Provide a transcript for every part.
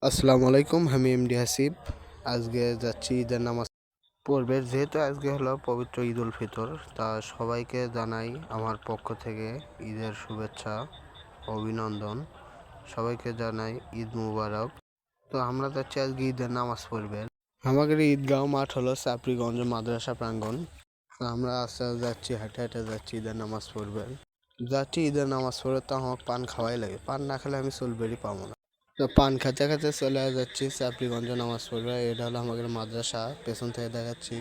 আসসালামু আলাইকুম, আমি এমডি হাসিব। আজকে যাচ্ছি ঈদের নামাজ পড়বে। যেহেতু আজকে হলো পবিত্র ঈদ উল ফিতর, তা সবাইকে জানাই আমার পক্ষ থেকে ঈদের শুভেচ্ছা, অভিনন্দন। সবাইকে জানাই ঈদ মুবারক। তো আমরা যাচ্ছি আজকে ঈদের নামাজ পড়বে। আমাদের ঈদগাঁও মাঠ হলো চাপড়িগঞ্জ মাদ্রাসা প্রাঙ্গণ। তো আমরা আস্তে আস্তে যাচ্ছি, হেঁটে হেঁটে যাচ্ছি ঈদের নামাজ পড়বে। যাচ্ছি ঈদের নামাজ পড়ে, তো আমার পান খাওয়াই লাগে। পান না খেলে আমি চলবেরই পাবো না। তো পান খাতে খাতে চলে যাচ্ছি চাপড়িগঞ্জ নামাজ পড়বে। এটা হলো আমাদের মাদ্রাসা, পেছন থেকে দেখাচ্ছি।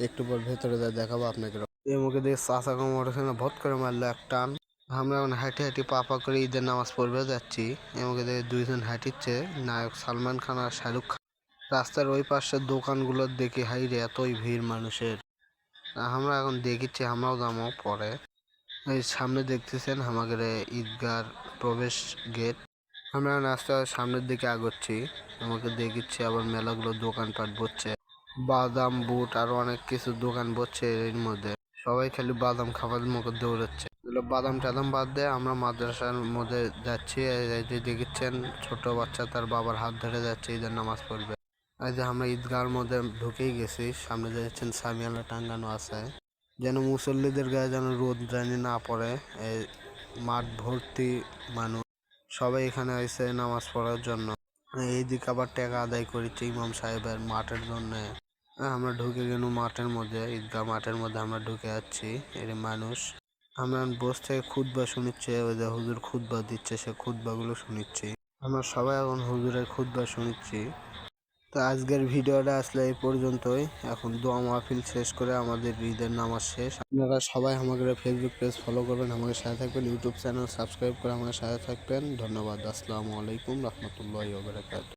একটু পর ভেতরে যা দেখাবো আপনাকে। এই মুখে দিয়ে চাচা মোটরসাইকেল ভট করে মারলো এক টান। আমরা এখন হাঁটি হাঁটি পা পা করে ঈদের নামাজ পড়বে যাচ্ছি। এই মুখে দিয়ে দুইজন হাঁটিচ্ছে, নায়ক সালমান খান আর শাহরুখ খান। রাস্তার ওই পাশের দোকানগুলো দেখি হাই রে এতই ভিড় মানুষের। আমরা এখন দেখিচ্ছি, আমরাও যাবো পরে। এই সামনে দেখতেছেন আমাদের ঈদগার প্রবেশ গেট। আমরা রাস্তার সামনের দিকে আগাচ্ছি। আমাকে দেখিচ্ছি আবার মেলাগুলো দোকানপাট বসছে, বাদাম বুট আরো অনেক কিছু দোকান বসছে। এর মধ্যে সবাই খালি বাদাম খাবার মুখে দৌড়াচ্ছে। বাদাম টাদাম বাদ দিয়ে আমরা মাদ্রাসার মধ্যে যাচ্ছি। এই যে দেখিচ্ছেন ছোট বাচ্চা তার বাবার হাত ধরে যাচ্ছে ঈদের নামাজ পড়বে। এই যে আমরা ঈদগার মধ্যে ঢুকেই গেছি। সামনে দেখছেন সামিয়ানা টাঙ্গানো আছে, যেন মুসল্লিদের গায়ে যেন রোদ জানি না পড়ে। এই মাঠ ভর্তি মানুষ, সবাই এখানে আসছে নামাজ পড়ার জন্য। এইদিকে আবার টাকা আদায় করেছে ইমাম সাহেবের মাঠের জন্য। আমরা ঢুকে গেল মাঠের মধ্যে, ঈদগাহ মাঠের মধ্যে আমরা ঢুকে যাচ্ছি। এর মানুষ আমরা বসে থেকে খুতবা শুনিচ্ছে। ওই যে হুজুর খুতবা দিচ্ছে, সে খুতবাগুলো শুনিচ্ছি। আমরা সবাই এখন হুজুরের খুতবা শুনিচ্ছি। তো আজকের ভিডিওটা আসলে এই পর্যন্তই। এখন দোয়া মাহফিল শেষ করে আমাদের ঈদের নামাজ শেষ। আপনারা সবাই আমাদের ফেসবুক পেজ ফলো করবেন, আমাদের সাথে থাকবেন, ইউটিউব চ্যানেল সাবস্ক্রাইব করে আমাদের সাথে থাকবেন। ধন্যবাদ। আসসালামু আলাইকুম রহমতুল্লাহি ওয়া বারাকাতুহু।